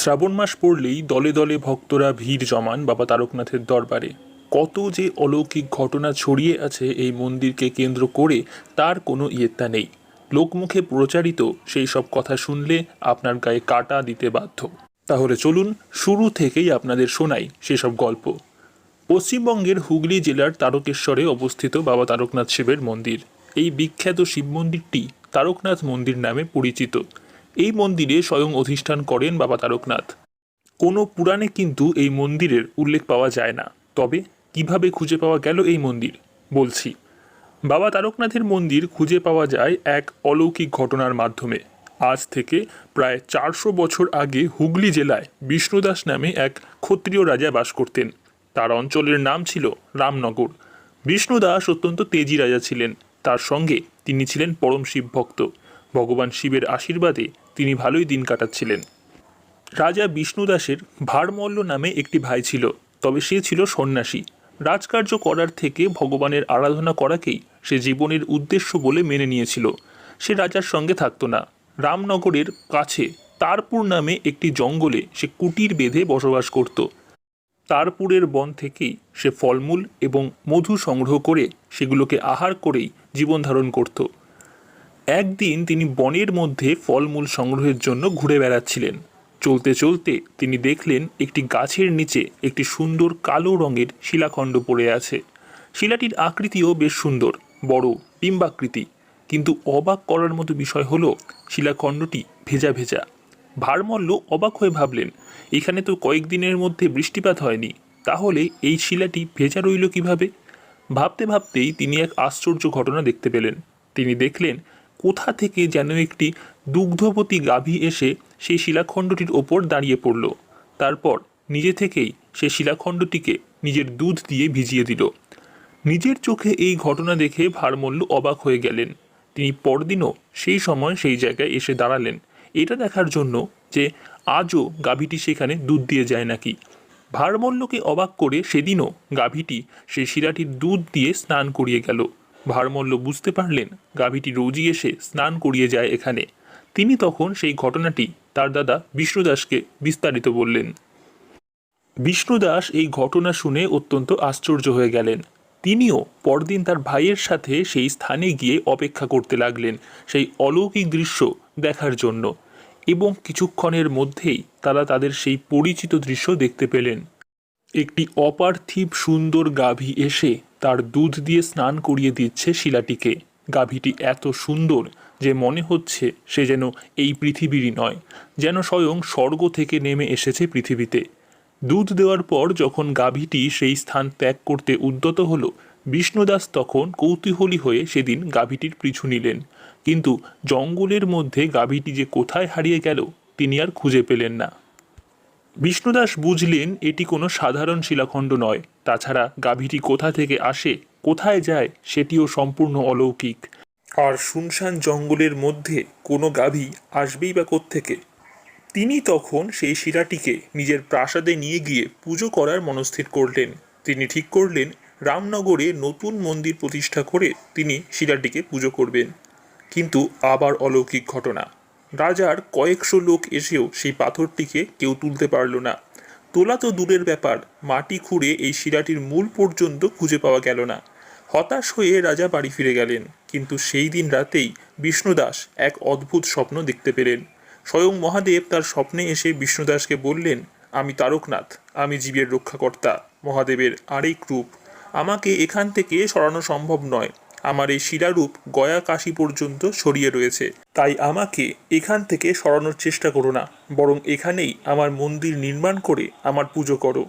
শ্রাবণ মাস পড়লেই দলে দলে ভক্তরা ভিড় জমান বাবা তারকনাথের দরবারে। কত যে অলৌকিক ঘটনা ছড়িয়ে আছে এই মন্দিরকে কেন্দ্র করে তার কোনো ইয়ত্তা নেই। লোকমুখে প্রচারিত সেই সব কথা শুনলে আপনার গায়ে কাঁটা দিতে বাধ্য। তাহলে চলুন শুরু থেকেই আপনাদের শোনাই সেসব গল্প। পশ্চিমবঙ্গের হুগলি জেলার তারকেশ্বরে অবস্থিত বাবা তারকনাথ শিবের মন্দির। এই বিখ্যাত শিব মন্দিরটি তারকনাথ মন্দির নামে পরিচিত। এই মন্দিরে স্বয়ং অধিষ্ঠান করেন বাবা তারকনাথ। কোনো পুরাণে কিন্তু এই মন্দিরের উল্লেখ পাওয়া যায় না। তবে কিভাবে খুঁজে পাওয়া গেল এই মন্দির বলছি। বাবা তারকনাথের মন্দির খুঁজে পাওয়া যায় এক অলৌকিক ঘটনার মাধ্যমে। আজ থেকে প্রায় 400 বছর আগে হুগলি জেলায় বিষ্ণুদাস নামে এক ক্ষত্রিয় রাজা বাস করতেন। তার অঞ্চলের নাম ছিল রামনগর। বিষ্ণুদাস অত্যন্ত তেজি রাজা ছিলেন। তার সঙ্গে তিনি ছিলেন পরম শিব ভক্ত। ভগবান শিবের আশীর্বাদে তিনি ভালোই দিন কাটাচ্ছিলেন। রাজা বিষ্ণুদাসের ভারমল্ল নামে একটি ভাই ছিল, তবে সে ছিল সন্ন্যাসী। রাজকার্য করার থেকে ভগবানের আরাধনা করাকেই সে জীবনের উদ্দেশ্য বলে মেনে নিয়েছিল। সে রাজার সঙ্গে থাকতো না। রামনগরের কাছে তারপুর নামে একটি জঙ্গলে সে কুটির বেঁধে বসবাস করত। তারপুরের বন থেকেই সে ফলমূল এবং মধু সংগ্রহ করে সেগুলোকে আহার করেই জীবন ধারণ করত। একদিন তিনি বনের মধ্যে ফলমূল সংগ্রহের জন্য ঘুরে বেড়াচ্ছিলেন। চলতে চলতে তিনি দেখলেন একটি গাছের নিচে একটি সুন্দর কালো রঙের শিলাখণ্ড পড়ে আছে। শিলাটির আকৃতিও বেশ সুন্দর, বড় ডিম্বাকৃতি। কিন্তু অবাক করার মতো বিষয় হলো শিলাখণ্ডটি ভেজা ভেজা। ভারমল্ল অবাক হয়ে ভাবলেন, এখানে তো কয়েকদিনের মধ্যে বৃষ্টিপাত হয়নি, তাহলে এই শিলাটি ভেজা রইল কিভাবে? ভাবতে ভাবতেই তিনি এক আশ্চর্য ঘটনা দেখতে পেলেন। তিনি দেখলেন কোথা থেকে যেন একটি দুগ্ধবতী গাভী এসে সেই শিলাখণ্ডটির ওপর দাঁড়িয়ে পড়ল। তারপর নিজে থেকেই সে শিলাখণ্ডটিকে নিজের দুধ দিয়ে ভিজিয়ে দিল। নিজের চোখে এই ঘটনা দেখে ভারমল্ল অবাক হয়ে গেলেন। তিনি পরদিনও সেই সময় সেই জায়গায় এসে দাঁড়ালেন, এটা দেখার জন্য যে আজও গাভীটি সেখানে দুধ দিয়ে যায় নাকি। ভারমল্লকে অবাক করে সেদিনও গাভীটি সেই শিলাটির দুধ দিয়ে স্নান করিয়ে গেল। ভারমল্ল বুঝতে পারলেন গাভীটি রোজই এসে স্নান করিয়ে যায় এখানে। তিনি তখন সেই ঘটনাটি তার দাদা বিষ্ণুদাসকে বিস্তারিত বললেন। বিষ্ণুদাস এই ঘটনা শুনে অত্যন্ত আশ্চর্য হয়ে গেলেন। তিনিও পরদিন তার ভাইয়ের সাথে সেই স্থানে গিয়ে অপেক্ষা করতে লাগলেন সেই অলৌকিক দৃশ্য দেখার জন্য, এবং কিছুক্ষণের মধ্যেই তারা তাদের সেই পরিচিত দৃশ্য দেখতে পেলেন। একটি অপার্থিব সুন্দর গাভী এসে তার দুধ দিয়ে স্নান করিয়ে দিচ্ছে শিলাটিকে। গাভীটি এত সুন্দর যে মনে হচ্ছে সে যেন এই পৃথিবীরই নয়, যেন স্বয়ং স্বর্গ থেকে নেমে এসেছে পৃথিবীতে। দুধ দেওয়ার পর যখন গাভীটি সেই স্থান ত্যাগ করতে উদ্যত হলো, বিষ্ণুদাস তখন কৌতূহলী হয়ে সেদিন গাভীটির পিছু নিলেন। কিন্তু জঙ্গলের মধ্যে গাভীটি যে কোথায় হারিয়ে গেল তিনি আর খুঁজে পেলেন না। বিষ্ণুদাস বুঝলেন এটি কোনো সাধারণ শিলাখণ্ড নয়। তাছাড়া গাভীটি কোথা থেকে আসে, কোথায় যায় সেটিও সম্পূর্ণ অলৌকিক। আর শুনশান জঙ্গলের মধ্যে কোনো গাভী আসবেই বা কোত্থেকে? তিনি তখন সেই শিলাটিকে নিজের প্রাসাদে নিয়ে গিয়ে পুজো করার মনস্থির করলেন। তিনি ঠিক করলেন রামনগরে নতুন মন্দির প্রতিষ্ঠা করে তিনি শিলাটিকে পুজো করবেন। কিন্তু আবার অলৌকিক ঘটনা। রাজার কয়েকশো লোক এসেও সেই পাথরটিকে কেউ তুলতে পারল না। তোলা তো দূরের ব্যাপার, মাটি খুঁড়ে এই শিলাটির মূল পর্যন্ত খুঁজে পাওয়া গেল না। হতাশ হয়ে রাজা বাড়ি ফিরে গেলেন। কিন্তু সেই দিন রাতেই বিষ্ণুদাস এক অদ্ভুত স্বপ্ন দেখতে পেলেন। স্বয়ং মহাদেব তার স্বপ্নে এসে বিষ্ণুদাসকে বললেন, আমি তারকনাথ, আমি জীবের রক্ষাকর্তা, মহাদেবের আরেক রূপ। আমাকে এখান থেকে সরানো সম্ভব নয়। আমার এই শিলারূপ গয়া কাশী পর্যন্ত ছড়িয়ে রয়েছে। তাই আমাকে এখান থেকে সরানোর চেষ্টা করো না, বরং এখানেই আমার মন্দির নির্মাণ করে আমার পুজো করো।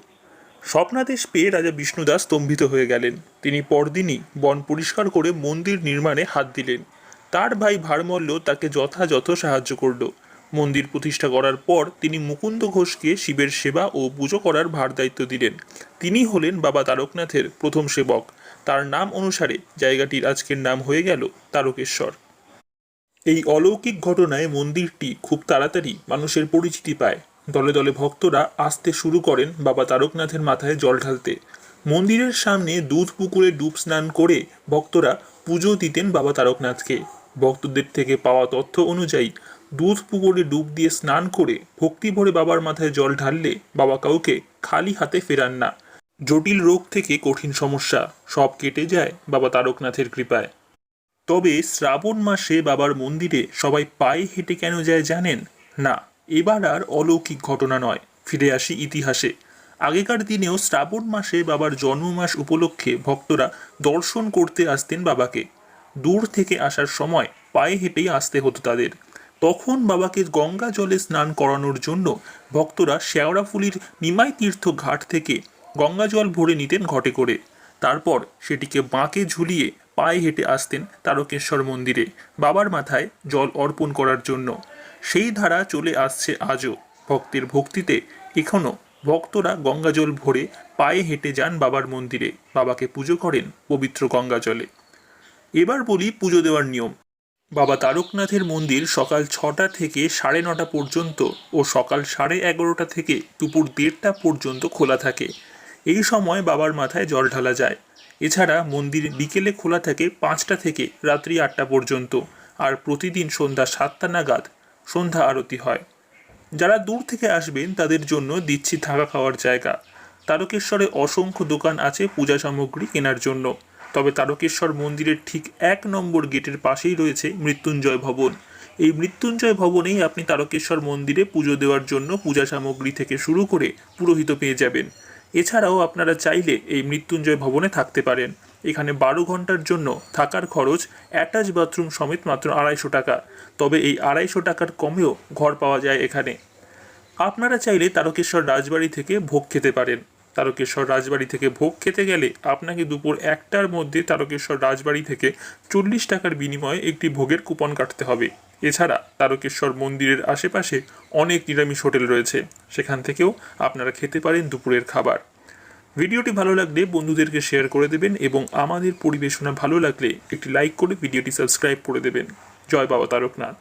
স্বপ্নাদেশ পেয়ে রাজা বিষ্ণুদাস স্তম্ভিত হয়ে গেলেন। তিনি পরদিনই বন পরিষ্কার করে মন্দির নির্মাণে হাত দিলেন। তার ভাই ভারমল্ল তাকে যথাযথ সাহায্য করল। মন্দির প্রতিষ্ঠা করার পর তিনি মুকুন্দ ঘোষকে শিবের সেবা ও পুজো করার ভার দায়িত্ব দিলেন। তিনি হলেন বাবা তারকনাথের প্রথম সেবক। তার নাম অনুসারে জায়গাটির আজকের নাম হয়ে গেল তারকেশ্বর। এই অলৌকিক ঘটনায় মন্দিরটি খুব তাড়াতাড়ি মানুষের পরিচিতি পায়। দলে দলে ভক্তরা আসতে শুরু করেন বাবা তারকনাথের মাথায় জল ঢালতে। মন্দিরের সামনে দুধ পুকুরে ডুব স্নান করে ভক্তরা পুজো দিতেন বাবা তারকনাথকে। ভক্তদের থেকে পাওয়া তথ্য অনুযায়ী দুধ পুকুরে ডুব দিয়ে স্নান করে ভক্তি ভরে বাবার মাথায় জল ঢাললে বাবা কাউকে খালি হাতে ফেরান না। জটিল রোগ থেকে কঠিন সমস্যা সব কেটে যায় বাবা তারকনাথের কৃপায়। তবে শ্রাবণ মাসে বাবার মন্দিরে সবাই পায়ে হেঁটে কেন যায় জানেন? না, এবার আর অলৌকিক ঘটনা নয়, ফিরে আসি ইতিহাসে। আগেকার দিনেও শ্রাবণ মাসে বাবার জন্মমাস উপলক্ষে ভক্তরা দর্শন করতে আসতেন বাবাকে। দূর থেকে আসার সময় পায়ে হেঁটেই আসতে হতো তাদের। তখন বাবাকে গঙ্গা জলে স্নান করানোর জন্য ভক্তরা শেওড়াফুলির নিমাই তীর্থ ঘাট থেকে গঙ্গা জল ভরে নিতেন ঘটে করে। তারপর সেটিকে বাঁকে ঝুলিয়ে পায়ে হেঁটে আসতেন তারকেশ্বর মন্দিরে বাবার মাথায় জল অর্পণ করার জন্য। সেই ধারা চলে আসছে আজও। ভক্তের ভক্তিতে এখনও ভক্তরা গঙ্গাজল ভরে পায়ে হেঁটে যান বাবার মন্দিরে, বাবাকে পুজো করেন পবিত্র গঙ্গা জলে। এবার বলি পুজো দেওয়ার নিয়ম। বাবা তারকনাথের মন্দির সকাল 6টা থেকে 9:30 পর্যন্ত ও সকাল 11:30 থেকে দুপুর 1:30 পর্যন্ত খোলা থাকে। এই সময় বাবার মাথায় জল ঢালা যায়। এছাড়া মন্দির বিকেলে খোলা থাকে 5টা থেকে রাত্রি 8টা পর্যন্ত, আর প্রতিদিন সন্ধ্যা 7টা নাগাদ সন্ধ্যা আরতি হয়। যারা দূর থেকে আসবেন তাদের জন্য দিচ্ছি থাকা খাওয়ার জায়গা। তারকেশ্বরে অসংখ্য দোকান আছে পূজা সামগ্রী কেনার জন্য। তবে তারকেশ্বর মন্দিরের ঠিক 1 নম্বর গেটের পাশেই রয়েছে মৃত্যুঞ্জয় ভবন। এই মৃত্যুঞ্জয় ভবনেই আপনি তারকেশ্বর মন্দিরে পুজো দেওয়ার জন্য পূজা সামগ্রী থেকে শুরু করে পুরোহিত পেয়ে যাবেন। এছাড়াও আপনারা চাইলে এই মৃত্যুঞ্জয় ভবনে থাকতে পারেন। এখানে 12 ঘন্টার জন্য থাকার খরচ অ্যাটাচ বাথরুম সমেত মাত্র 250 টাকা। তবে এই 250 টাকার কমেও ঘর পাওয়া যায় এখানে। আপনারা চাইলে তারকেশ্বর রাজবাড়ি থেকে ভোগ খেতে পারেন। তারকেশ্বর রাজবাড়ি থেকে ভোগ খেতে গেলে আপনাকে দুপুর 1টার মধ্যে তারকেশ্বর রাজবাড়ি থেকে 40 টাকার বিনিময়ে একটি ভোগের কুপন কাটতে হবে। এছাড়া তারকেশ্বর মন্দিরের আশেপাশে অনেক নিরামিষ হোটেল রয়েছে, সেখান থেকেও আপনারা খেতে পারেন দুপুরের খাবার। ভিডিওটি ভালো লাগলে বন্ধুদেরকে শেয়ার করে দেবেন এবং আমাদের পরিবেশনা ভালো লাগলে একটি লাইক করে ভিডিওটি সাবস্ক্রাইব করে দেবেন। জয় বাবা তারকনাথ।